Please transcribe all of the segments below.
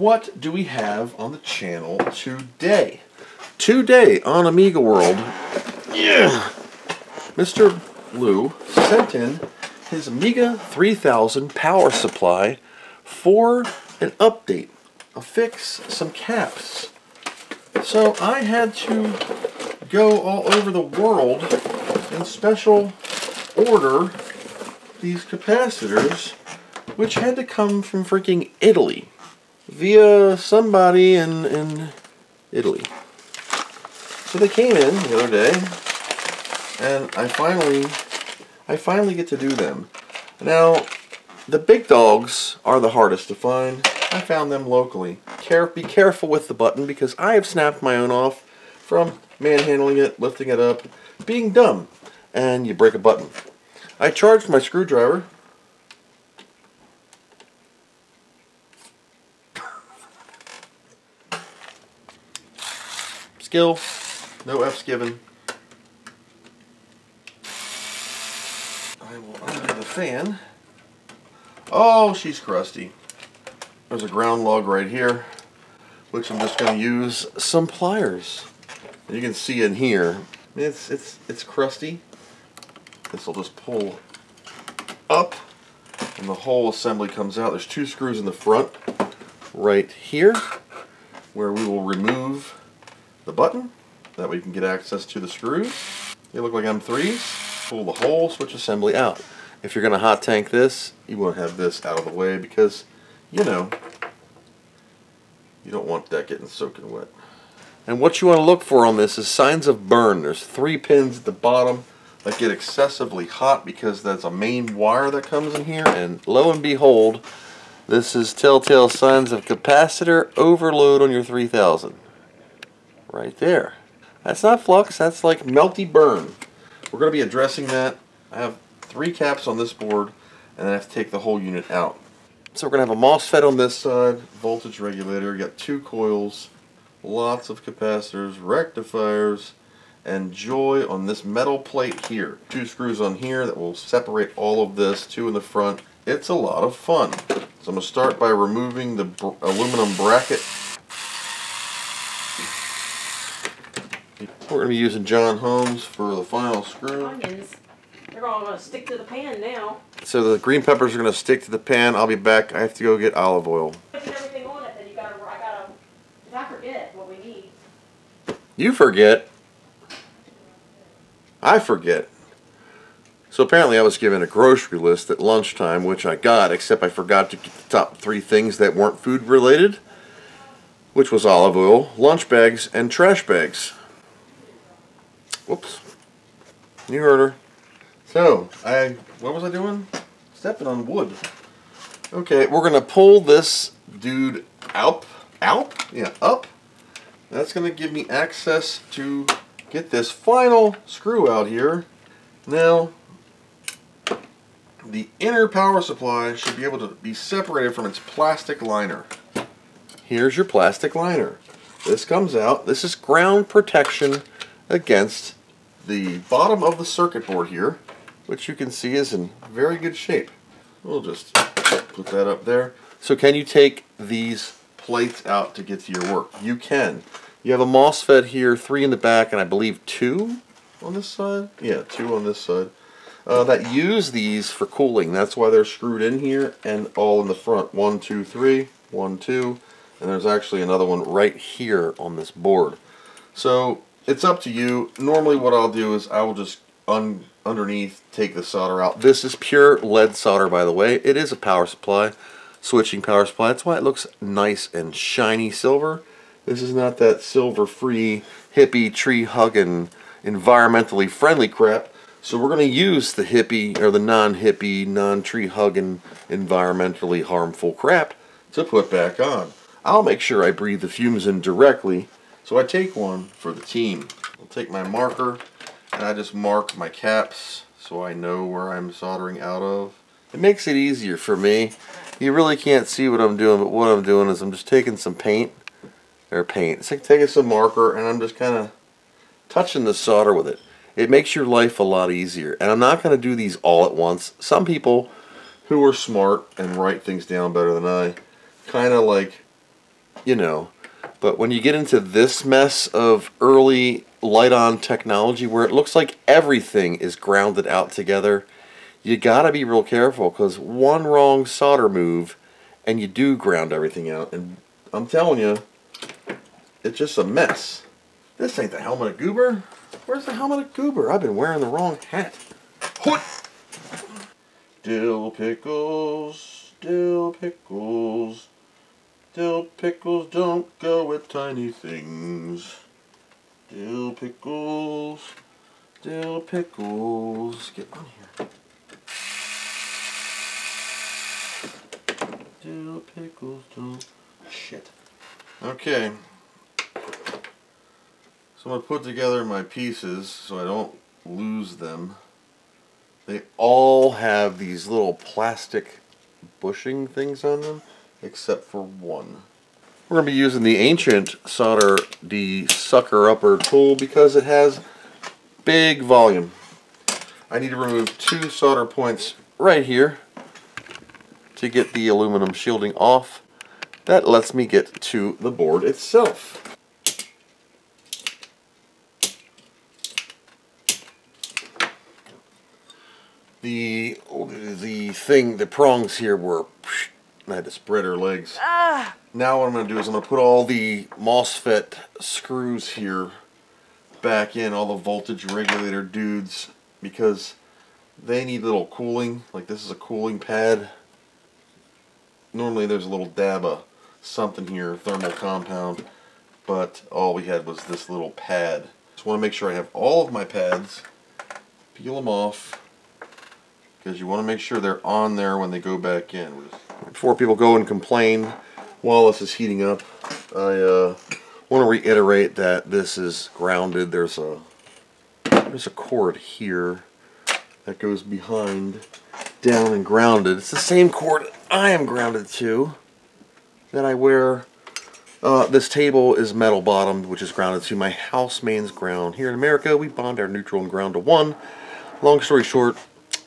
what do we have on the channel today? Today on Amiga World, Mr. Lowe sent in his Amiga 3000 power supply for an update, a fix, some caps. So I had to go all over the world and special order these capacitors, which had to come from freaking Italy via somebody in Italy. So they came in the other day, and I finally get to do them. Now, the big dogs are the hardest to find. I found them locally. Be careful with the button, because I have snapped my own off from manhandling it, lifting it up, being dumb, and you break a button. I charged my screwdriver. Skill, no F's given. I will undo the fan. Oh, she's crusty. There's a ground log right here, which I'm just going to use some pliers. And you can see in here, it's crusty. This will just pull up, and the whole assembly comes out. There's two screws in the front, right here, where we will remove the button. That way you can get access to the screws. They look like M3s. Pull the whole switch assembly out. If you're going to hot tank this, you want to have this out of the way, because, you know, you don't want that getting soaking wet. And what you want to look for on this is signs of burn. There's 3 pins at the bottom that get excessively hot because that's a main wire that comes in here, and lo and behold, this is telltale signs of capacitor overload on your 3000. Right there. That's not flux, that's like melty burn. We're going to be addressing that. I have 3 caps on this board, and I have to take the whole unit out. So we're going to have a MOSFET on this side, voltage regulator, you got 2 coils, lots of capacitors, rectifiers, and joy on this metal plate here. 2 screws on here that will separate all of this, 2 in the front. It's a lot of fun. So I'm going to start by removing the aluminum bracket. We're going to be using John Holmes for the final screw. Onions. They're all going to stick to the pan now. So the green peppers are going to stick to the pan. I'll be back. I have to go get olive oil. Put everything on it, then you gotta, if I forget what we need. You forget. I forget. So apparently I was given a grocery list at lunchtime, which I got, except I forgot to get the top 3 things that weren't food related, which was olive oil, lunch bags, and trash bags. Whoops. You heard her. So, what was I doing? Stepping on wood. Okay, we're going to pull this dude up. Yeah, up. That's going to give me access to get this final screw out here. Now, the inner power supply should be able to be separated from its plastic liner. Here's your plastic liner. This comes out. This is ground protection against the bottom of the circuit board here, which you can see is in very good shape. We'll just put that up there. So can you take these plates out to get to your work? You can. You have a MOSFET here, 3 in the back, and I believe 2 on this side? Yeah, 2 on this side. That use these for cooling. That's why they're screwed in here and all in the front. 1, 2, 3, 1, 2, and there's actually another one right here on this board. So it's up to you. Normally what I'll do is I will just underneath take the solder out. This is pure lead solder, by the way. It is a power supply, switching power supply. That's why it looks nice and shiny silver. This is not that silver-free, hippie, tree-hugging, environmentally friendly crap. So we're going to use the hippie, or the non-hippie, non-tree-hugging, environmentally harmful crap to put back on. I'll make sure I breathe the fumes in directly. So I take one for the team. I'll take my marker, and I just mark my caps so I know where I'm soldering out of. It makes it easier for me. You really can't see what I'm doing, but what I'm doing is I'm just taking some paint. It's like taking some marker, and I'm just kind of touching the solder with it. It makes your life a lot easier. And I'm not going to do these all at once. Some people who are smart and write things down better than I kind of like you know. But when you get into this mess of early light-on technology where it looks like everything is grounded out together, you gotta be real careful, because one wrong solder move and you do ground everything out. And I'm telling you, it's just a mess. This ain't the helmet of Goober. Where's the helmet of Goober? I've been wearing the wrong hat. What? Dill pickles, dill pickles, dill pickles don't go with tiny things. Dill pickles, dill pickles. Get on here. Dill pickles don't. Shit. Okay. So I'm going to put together my pieces so I don't lose them. They all have these little plastic bushing things on them, except for one. We're going to be using the ancient solder de-sucker upper tool because it has big volume. I need to remove 2 solder points right here to get the aluminum shielding off. That lets me get to the board itself. The prongs here were, I had to spread her legs. Now what I'm going to do is I'm going to put all the MOSFET screws here back in, all the voltage regulator dudes, because they need little cooling. Like this is a cooling pad. Normally there's a little dab of something here, thermal compound, but all we had was this little pad. Just want to make sure I have all of my pads, peel them off, because you want to make sure they're on there when they go back in. Before people go and complain while this is heating up, I want to reiterate that this is grounded. There's a cord here that goes behind, down and grounded. It's the same cord I am grounded to that I wear. This table is metal bottomed, which is grounded to my house mains ground. Here in America, we bond our neutral and ground to 1. Long story short,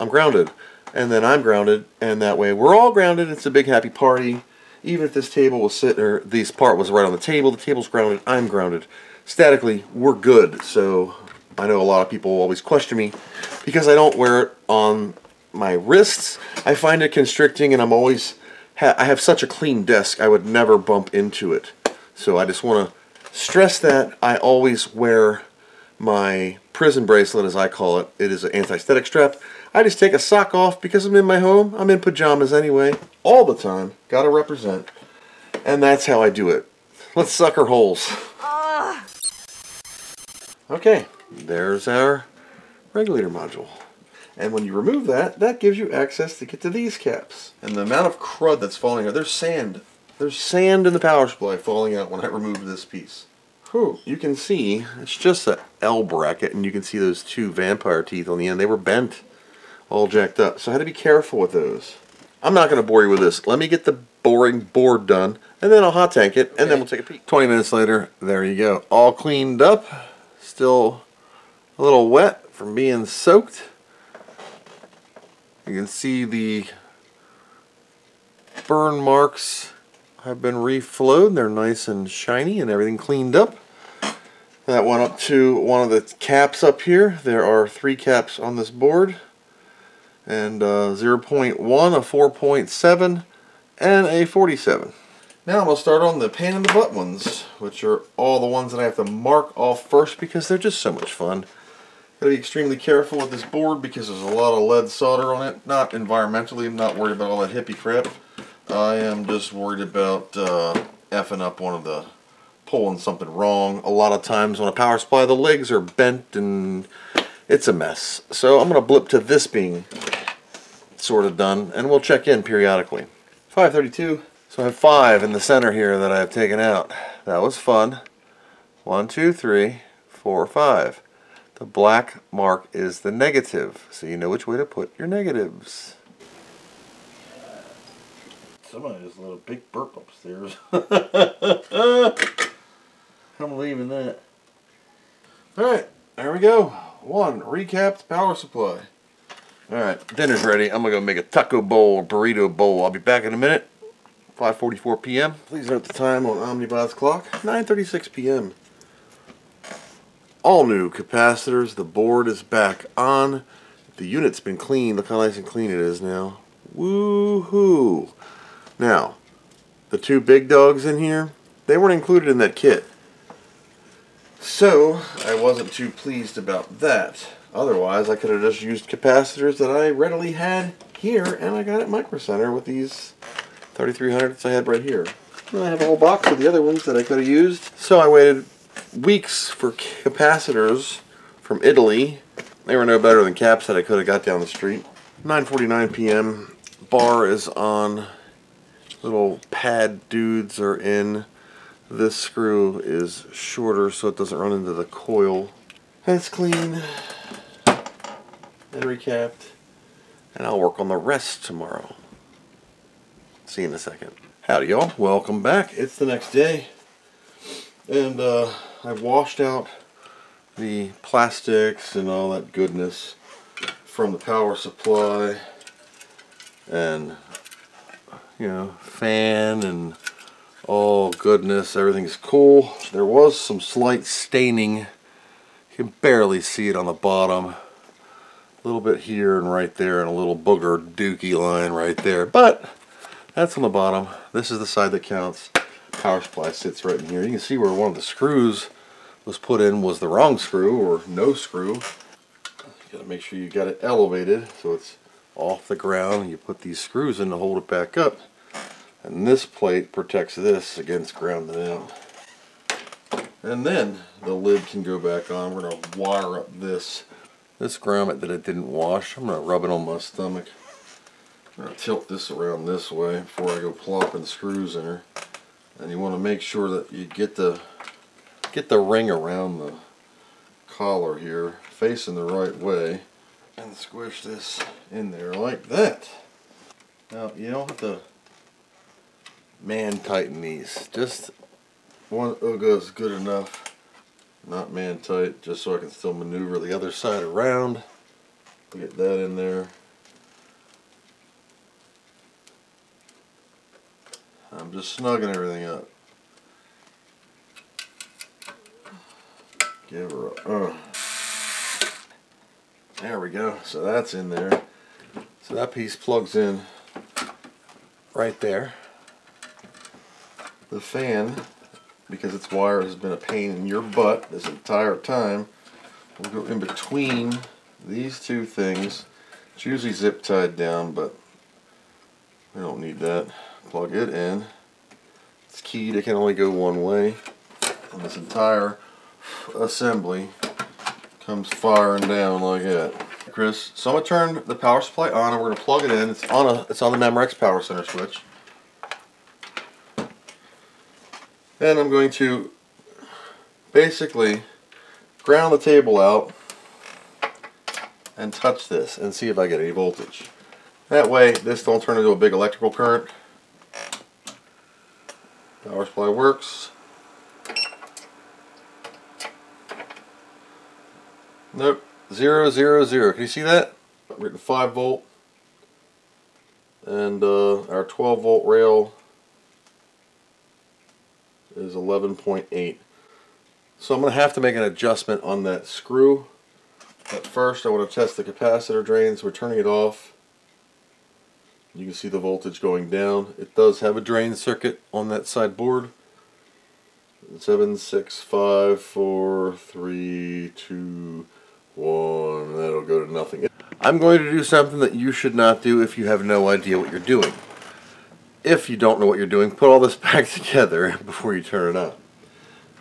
I'm grounded, and then I'm grounded, and that way we're all grounded. It's a big happy party. Even if this table was sitting, or this part was right on the table's grounded, I'm grounded. Statically, we're good. So I know a lot of people always question me because I don't wear it on my wrists. I find it constricting, and I'm always I have such a clean desk, I would never bump into it. So I just want to stress that I always wear my prison bracelet, as I call it. It is an anti-static strap. I just take a sock off because I'm in my home. I'm in pajamas anyway, all the time. Gotta represent. And that's how I do it. Let's sucker holes. Okay, there's our regulator module. And when you remove that, that gives you access to get to these caps. And the amount of crud that's falling out, there's sand. There's sand in the power supply falling out when I remove this piece. Whew. You can see, it's just an L bracket, and you can see those 2 vampire teeth on the end. They were bent, all jacked up. So I had to be careful with those. I'm not going to bore you with this. Let me get the boring board done, and then I'll hot tank it, and then we'll take a peek. 20 minutes later, there you go. All cleaned up. Still a little wet from being soaked. You can see the burn marks have been reflowed. They're nice and shiny and everything cleaned up. That went up to one of the caps up here. There are 3 caps on this board, and 0.1, a 4.7, and a 47. Now I'm going to start on the pain in the butt ones, which are all the ones that I have to mark off first because they're just so much fun. Got to be extremely careful with this board because there's a lot of lead solder on it. Not environmentally, I'm not worried about all that hippie crap. I am just worried about effing up one of the, pulling something wrong. A lot of times on a power supply the legs are bent and it's a mess. So I'm going to blip to this being sort of done, and we'll check in periodically. 532. So I have 5 in the center here that I've taken out. That was fun. 1, 2, 3, 4, 5. The black mark is the negative, so you know which way to put your negatives. Somebody just let a big burp upstairs. I'm leaving that. Alright, there we go. 1, recapped power supply. Alright, dinner's ready. I'm going to go make a taco bowl or burrito bowl. I'll be back in a minute. 5:44 p.m. Please note the time on Omnibot's clock, 9:36 p.m. All new capacitors. The board is back on. The unit's been cleaned. Look how nice and clean it is now. Woohoo! Now, the two big dogs in here, they weren't included in that kit. So, I wasn't too pleased about that. Otherwise, I could have just used capacitors that I readily had here, and I got at Micro Center with these 3300s I had right here. And I have a whole box of the other ones that I could have used. So I waited weeks for capacitors from Italy. They were no better than caps that I could have got down the street. 9:49 p.m. Bar is on. Little pad dudes are in. This screw is shorter so it doesn't run into the coil. That's clean and recapped. And I'll work on the rest tomorrow. See you in a second. Howdy y'all, welcome back. It's the next day. And I've washed out the plastics and all that goodness from the power supply. And, you know, fan and oh goodness, everything's cool. There was some slight staining. You can barely see it on the bottom. A little bit here and right there, and a little booger dookie line right there. But that's on the bottom. This is the side that counts. Power supply sits right in here. You can see where one of the screws was put in was the wrong screw or no screw. You gotta make sure you got it elevated so it's off the ground. You put these screws in to hold it back up. And this plate protects this against grounding out. And then the lid can go back on. We're going to wire up this grommet that I didn't wash. I'm going to rub it on my stomach. I'm going to tilt this around this way before I go plopping screws in her. And you want to make sure that you get the ring around the collar here facing the right way. And squish this in there like that. Now you don't have to man tighten these. Just one Uga is good enough. Not man tight, just so I can still maneuver the other side around. Get that in there. I'm just snugging everything up. Give her a There we go. So that's in there. So that piece plugs in right there. The fan, because its wire has been a pain in your butt this entire time, will go in between these two things. It's usually zip tied down, but we don't need that. Plug it in. It's keyed. It can only go one way. And this entire assembly comes firing down like that. Chris, so I'm gonna turn the power supply on, and we're gonna plug it in. It's on the Memorex Power Center switch. And I'm going to basically ground the table out and touch this and see if I get any voltage. That way this don't turn into a big electrical current. Power supply works. Nope, 0, 0, 0. Can you see that? We're at 5 volt, and our 12 volt rail is 11.8. So I'm going to have to make an adjustment on that screw. But first I want to test the capacitor drains. We're turning it off. You can see the voltage going down. It does have a drain circuit on that side board. 7, 6, 5, 4, 3, 2, 1. That'll go to nothing. I'm going to do something that you should not do if you have no idea what you're doing. If you don't know what you're doing, put all this back together before you turn it on.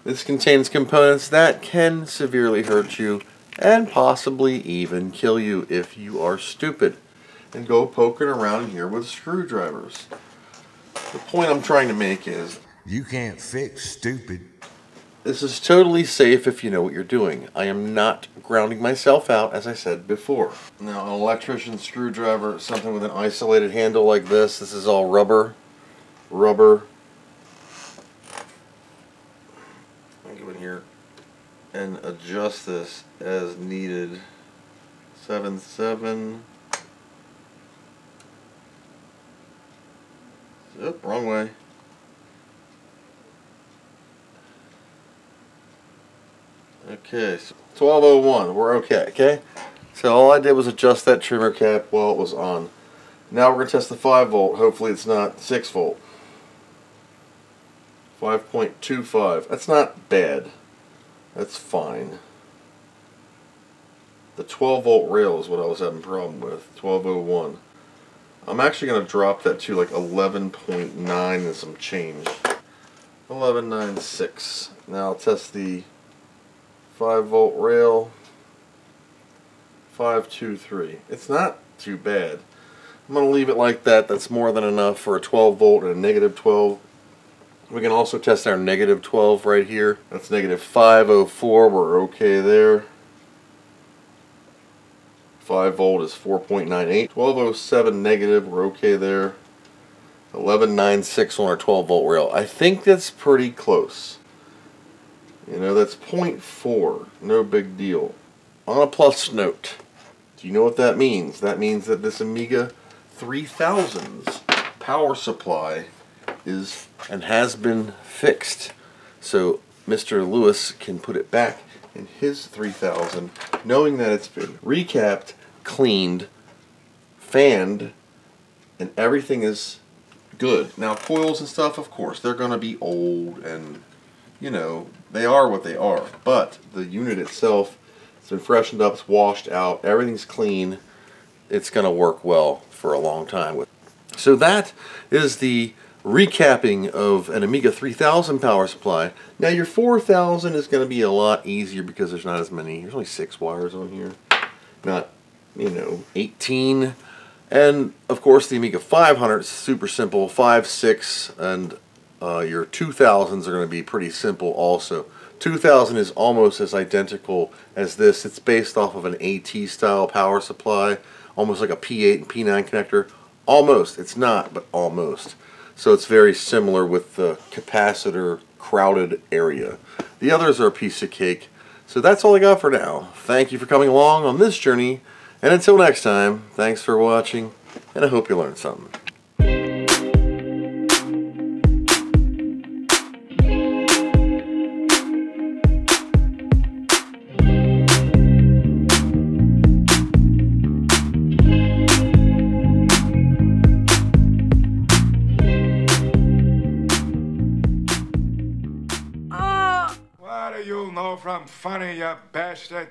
This contains components that can severely hurt you and possibly even kill you if you are stupid and go poking around here with screwdrivers. The point I'm trying to make is you can't fix stupid. This is totally safe if you know what you're doing. I am not grounding myself out, as I said before. Now, an electrician's screwdriver, something with an isolated handle like this. This is all rubber. Rubber. I'll go in here and adjust this as needed. 7, 7. Oop, wrong way. Okay, so 1201, we're okay, okay? So all I did was adjust that trimmer cap while it was on. Now we're going to test the 5 volt. Hopefully it's not 6 volt. 5.25. That's not bad. That's fine. The 12 volt rail is what I was having a problem with. 1201. I'm actually going to drop that to like 11.9 and some change. 11.96. Now I'll test the 5 volt rail. 5.23. It's not too bad. I'm going to leave it like that. That's more than enough for a 12 volt and a negative 12. We can also test our negative 12 right here. That's negative 504. We're okay there. 5 volt is 4.98. 1207 negative. We're okay there. 11.96 on our 12 volt rail. I think that's pretty close. You know, that's 0.4. No big deal. On a plus note, do you know what that means? That means that this Amiga 3000's power supply is and has been fixed. So Mr. Lewis can put it back in his 3000 knowing that it's been recapped, cleaned, fanned, and everything is good. Now coils and stuff, of course, they're going to be old and, you know, they are what they are. But the unit itself, it's been freshened up, it's washed out, everything's clean. It's going to work well for a long time. So that is the recapping of an Amiga 3000 power supply. Now your 4000 is going to be a lot easier because there's not as many. There's only 6 wires on here, not, you know, 18. And of course the Amiga 500 is super simple, 5, 6, and your 2000s are going to be pretty simple also. 2000 is almost as identical as this. It's based off of an AT style power supply, almost like a P8 and P9 connector. Almost. It's not, but almost. So it's very similar with the capacitor crowded area. The others are a piece of cake. So that's all I got for now. Thank you for coming along on this journey. And until next time, thanks for watching, and I hope you learned something. What do you know from funny, you bastard?